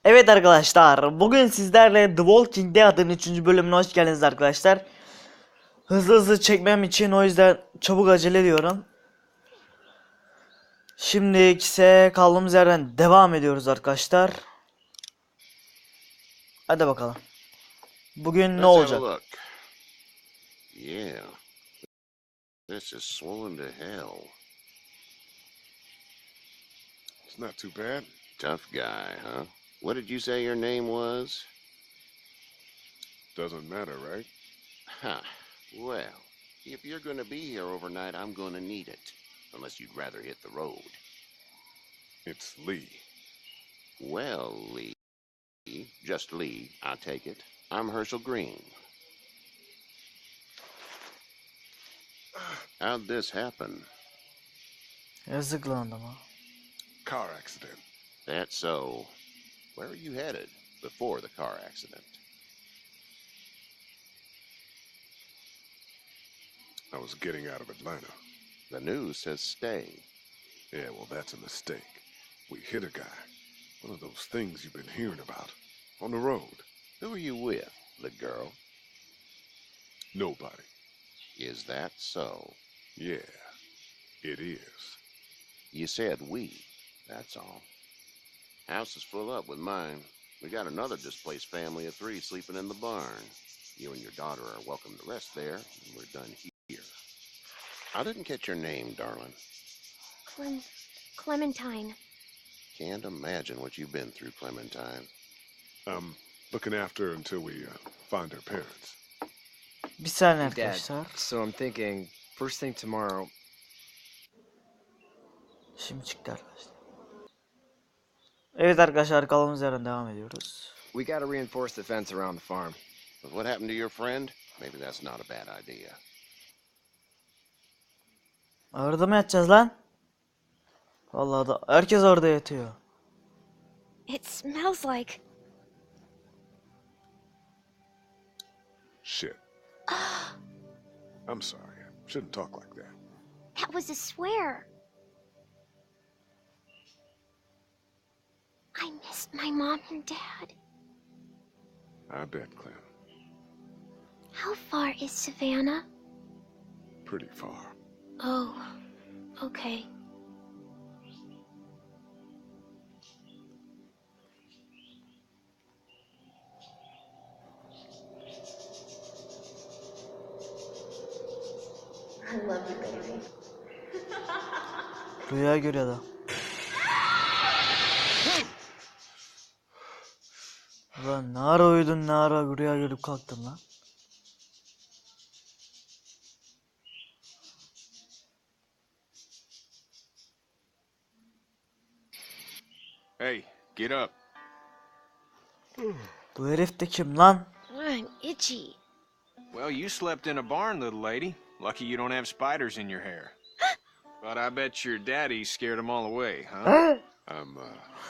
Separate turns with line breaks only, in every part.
Evet arkadaşlar, bugün sizlerle The Walking Dead'ın 3. bölümüne hoş geldiniz arkadaşlar. Hızlı çekmem için o yüzden çabuk acele ediyorum. Şimdi ise kaldığımız yerden devam ediyoruz arkadaşlar. Hadi bakalım. Bugün ne
Let's have a
olacak?
look. Yeah, this is swollen to hell.
It's not too bad.
Tough guy, huh? What did you say your name was?
Doesn't matter, right?
Huh. Well, if you're gonna be here overnight, I'm gonna need it. Unless you'd rather hit the road.
It's Lee.
Well, Lee. Just Lee, I take it. I'm Herschel Green. How'd this happen?
Yazık lan adama.
Car accident.
That's so. Where are you headed before the car accident?
I was getting out of Atlanta.
The news says stay.
Yeah, well, that's a mistake. We hit a guy. One of those things you've been hearing about. On the road.
Who are you with? The girl?
Nobody.
Is that so?
Yeah, it is.
You said we. That's all. House is full up with mine. We got another displaced family of 3 sleeping in the barn. You and your daughter are welcome to rest there, and we're done here. I didn't catch your name, darling.
Clementine.
Can't imagine what you've been through, Clementine.
I'm looking after her until we find her parents.
Bir saniye
Hey, Dad,
arkadaşlar.
so I'm thinking first thing tomorrow.
Şimdi çıktı arkadaşlar. Evet arkadaşlar, kaldığımız yerden devam ediyoruz.
We gotta reinforce the fence around the farm.
With what happened to your friend? Maybe that's not a bad idea.
Orada mı yatacağız lan? Vallahi da herkes orada yatıyor.
It smells like.
Shit. I'm sorry. I shouldn't talk like that.
That was a swear. I missed my mom and dad.
I bet, Clem.
How far is Savannah?
Pretty far.
Oh, okay. I love you, baby.
Rüya görüyor da. Ulan ne ara uyudun, ne ara rüya görüp kalktın lan.
Hey, get up.
Bu herif de kim lan?
I'm itchy.
Well, you slept in a barn, little lady. Lucky you don't have spiders in your hair. But I bet your daddy scared them all away, huh?
I'm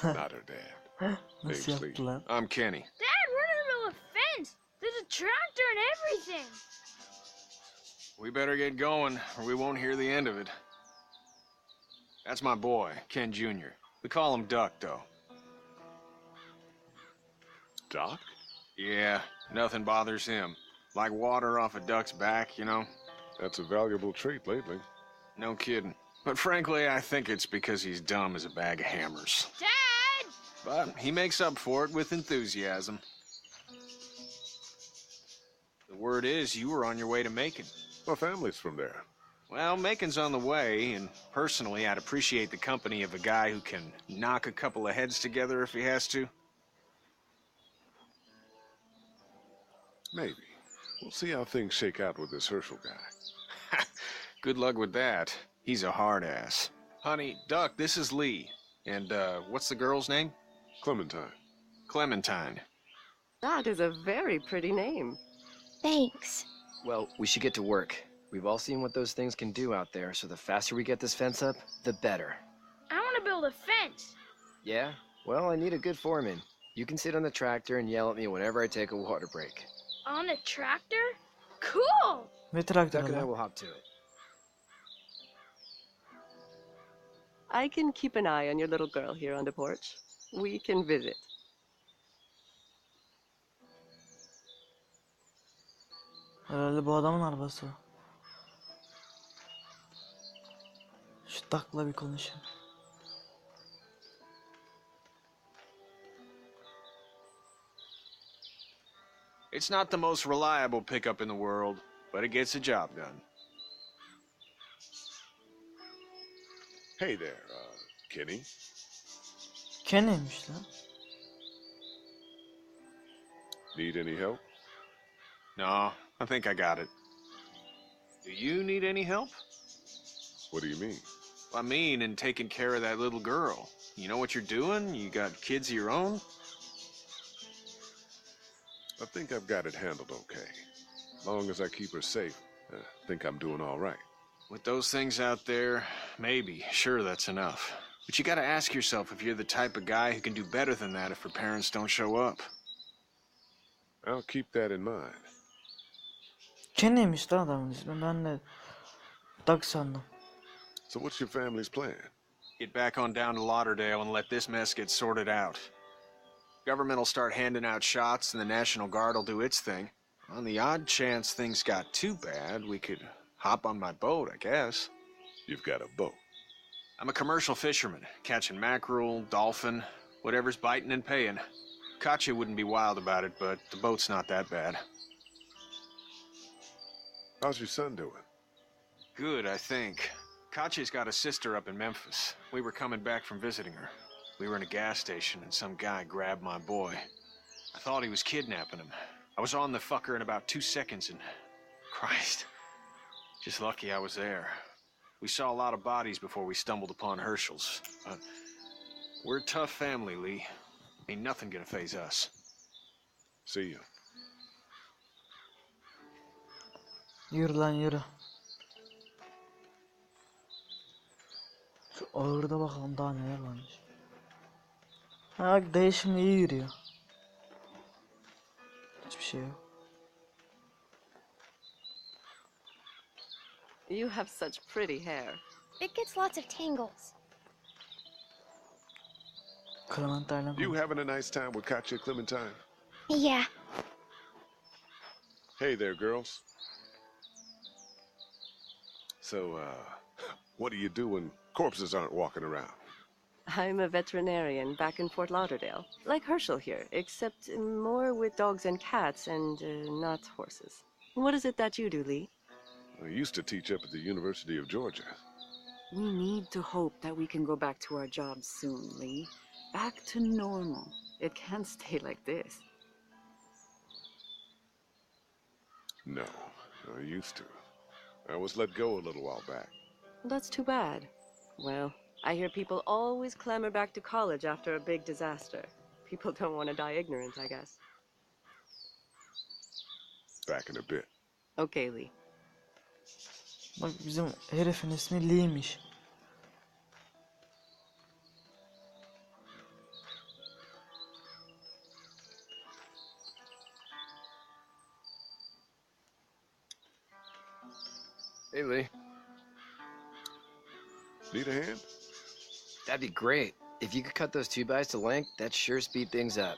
not her dad.
Nasıl
Name's Lee.
yaptı lan?
I'm Kenny.
Dad, we're in the middle of a fence. There's a tractor and everything.
We better get going, or we won't hear the end of it. That's my boy, Ken Jr. We call him Duck, though.
Doc?
Yeah, nothing bothers him. Like water off a duck's back, you know?
That's a valuable trait lately.
No kidding. But frankly, I think it's because he's dumb as a bag of hammers.
Dad!
But he makes up for it with enthusiasm. The word is you were on your way to Macon.
My family's from there.
Well, Macon's on the way, and personally, I'd appreciate the company of a guy who can knock a couple of heads together if he has to.
Maybe. We'll see how things shake out with this Herschel guy.
Good luck with that. He's a hard ass. Honey, Duck, this is Lee. And, what's the girl's name?
Clementine.
Clementine.
That is a very pretty name.
Thanks.
Well, we should get to work. We've all seen what those things can do out there, so the faster we get this fence up, the better.
I want to build a fence.
Yeah? Well, I need a good foreman. You can sit on the tractor and yell at me whenever I take a water break.
On a tractor? Cool!
Ne traktörü
Duck and I
lan?
will hop to it.
I can keep an eye on your little girl here on the porch. We can visit.
Herhalde bu adamın arabası. Şu takla bir konuşayım.
It's not the most reliable pickup in the world, but it gets the job done.
Hey there, Kenny.
Kenny'miş lan.
Need any help?
No, I think I got it. Do you need any help?
What do you mean?
I mean, in taking care of that little girl. You know what you're doing? You got kids of your own?
I think I've got it handled okay. Long as I keep her safe, I think I'm doing all right.
With those things out there, maybe, sure, that's enough. But you gotta ask yourself if you're the type of guy who can do better than that if her parents don't show up.
I'll keep that in mind.
Kenny'miş lan adamın ismi. Ben de tak sandım.
So what's your family's plan?
Get back on down to Lauderdale and let this mess get sorted out. Government will start handing out shots and the National Guard will do its thing. On the odd chance things got too bad, we could hop on my boat, I guess.
You've got a boat.
I'm a commercial fisherman, catching mackerel, dolphin, whatever's biting and paying. Katya wouldn't be wild about it, but the boat's not that bad.
How's your son doing?
Good, I think. Katya's got a sister up in Memphis. We were coming back from visiting her. We were in a gas station and some guy grabbed my boy. I thought he was kidnapping him. I was on the fucker in about 2 seconds and... Christ. Just lucky I was there. We saw a lot of bodies before we stumbled upon Herschel's. But we're a tough family, Lee. Ain't nothing gonna faze us.
See you.
Yürü lan yürü. Şu ağırda bakalım daha neler varmış. Ha bak dayı şimdi iyi yürüyor. Hiçbir şey yok.
You have such pretty hair.
It gets lots of tangles.
Clementine'la
You
konuş.
having a nice time with Katya, Clementine?
Yeah.
Hey there, girls. So, what do you do when corpses aren't walking around?
I'm a veterinarian back in Fort Lauderdale, like Herschel here, except more with dogs and cats and not horses. What is it that you do, Lee?
I used to teach up at the University of Georgia.
We need to hope that we can go back to our jobs soon, Lee. Back to normal. It can't stay like this.
No, I used to. I was let go a little while back.
That's too bad. Well, I hear people always clamor back to college after a big disaster. People don't want to die ignorant, I guess.
Back in a bit.
Okay, Lee.
Bak bizim herifin ismi Lee'miş.
Hey, Lee.
Need a hand?
That'd be great. If you could cut those 2x to length, that'd sure speed things up.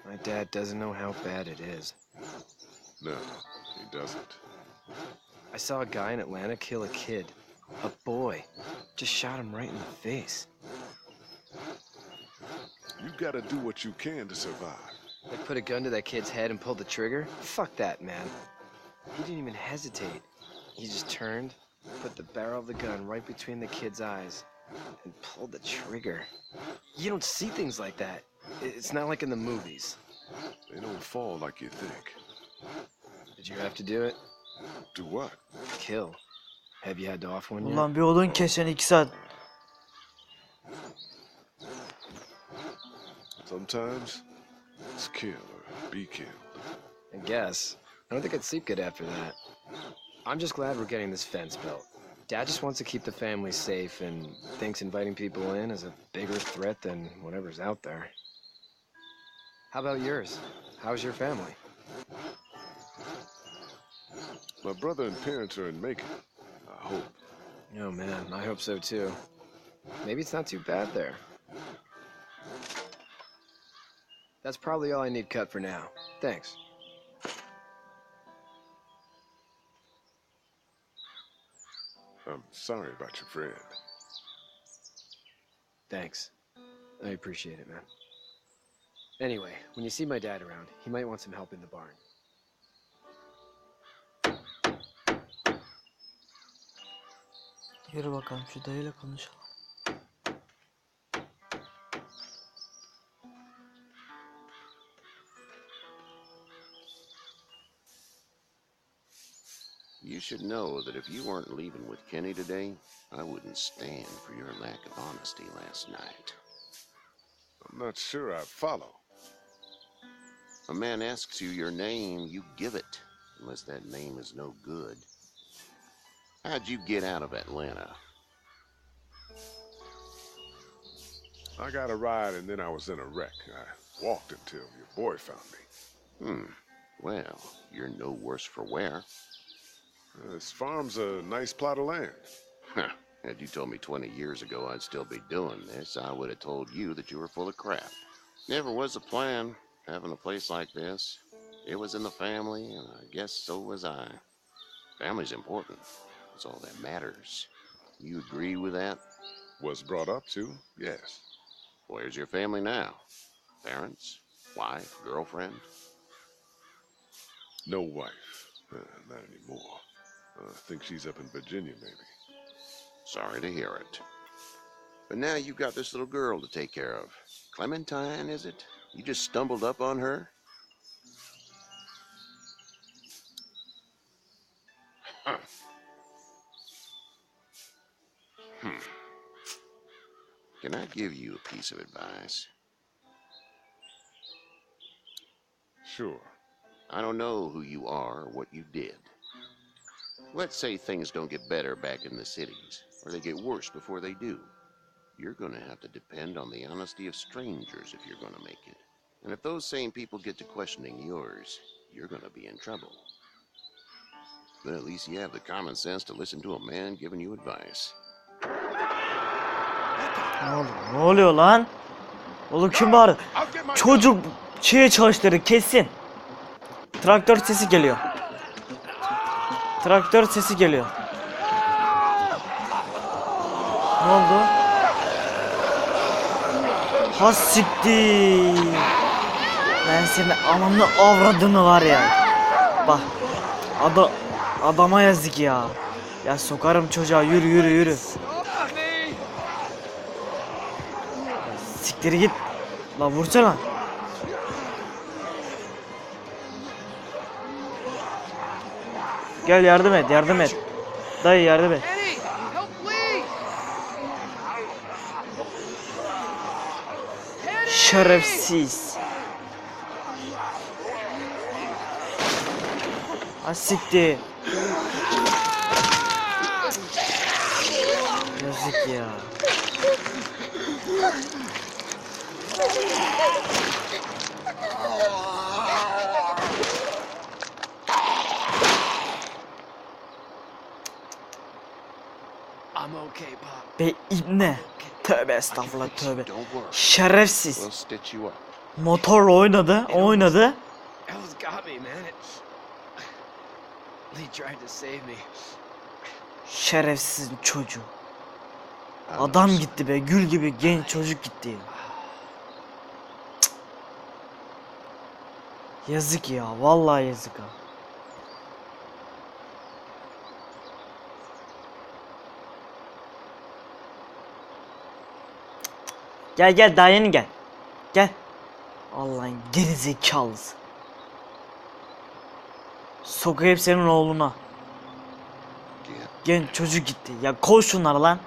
My dad doesn't know how bad it is.
No, he doesn't.
I saw a guy in Atlanta kill a kid. A boy. Just shot him right in the face.
You gotta do what you can to survive.
Like put a gun to that kid's head and pulled the trigger? Fuck that, man. He didn't even hesitate. He just turned, put the barrel of the gun right between the kid's eyes, and pulled the trigger. You don't see things like that. It's not like in the movies.
They don't fall like you think.
Did you have to do it?
Do what?
Kill. Have you had to off one yet?
Ulan bir odun kesen 2 saat.
Sometimes it's kill or be killed.
I guess. I don't think I'd sleep good after that. I'm just glad we're getting this fence built. Dad just wants to keep the family safe and thinks inviting people in is a bigger threat than whatever's out there. How about yours? How's your family?
My brother and parents are in Macon, I hope.
Oh man, I hope so too. Maybe it's not too bad there. That's probably all I need cut for now. Thanks.
I'm sorry about your friend.
Thanks. I appreciate it, man. Anyway, when you see my dad around, he might want some help in the barn.
Yürü bakalım şu dayıyla konuşalım.
You should know that if you weren't leaving with Kenny today, I wouldn't stand for your lack of honesty last night.
I'm not sure I follow.
A man asks you your name, you give it, unless that name is no good. How'd you get out of Atlanta?
I got a ride and then I was in a wreck. I walked until your boy found me.
Well, you're no worse for wear.
This farm's a nice plot of land.
Huh. Had you told me 20 years ago I'd still be doing this, I would have told you that you were full of crap. Never was a plan, having a place like this. It was in the family, and I guess so was I. Family's important. That's all that matters. You agree with that?
Was brought up to, yes.
Where's your family now? Parents? Wife? Girlfriend?
No wife. Not anymore. I think she's up in Virginia, maybe.
Sorry to hear it. But now you've got this little girl to take care of. Clementine, is it? You just stumbled up on her? Huh. Can I give you a piece of advice?
Sure.
I don't know who you are or what you did. Let's say things don't get better back in the cities, or they get worse before they do. You're gonna have to depend on the honesty of strangers if you're gonna make it. And if those same people get to questioning yours, you're gonna be in trouble. But at least you have the common sense to listen to a man giving you advice.
Ne oluyor lan? Oğlum kim bağırdı? Çocuk şeye çalıştırdı kesin. Traktör sesi geliyor. Traktör sesi geliyor. Ne oldu? Ha siktir. Ben senin ananı avradını var ya. Bak. Adama yazık ya. Ya sokarım çocuğa, yürü yürü yürü. Siktir git. La vursana. Gel yardım et, yardım et. Dayı yardım et. Şerefsiz. Asiktir. Yazık ya.
I'm okay, Pop.
Be ibne. Tövbe estağfurullah tövbe. Şerefsiz.
We'll stitch you up.
Motorla oynadı.
Almost got me, man. Lee tried to save me.
Şerefsiz çocuğu. Adam gitti be, gül gibi genç çocuk gitti ya. Cık. Yazık ya, vallahi yazık ha. Gel dayanın gel. Gel. Allah'ın gerizekalısı. Sokayım senin oğluna. Genç çocuk gitti. Ya koy şunları lan.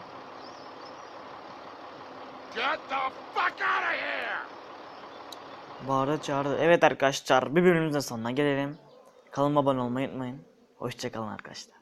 Bağırdı çağırdı. Evet arkadaşlar, bir bölümümüzün sonuna gelelim. Kanalıma abone olmayı unutmayın. Hoşçakalın arkadaşlar.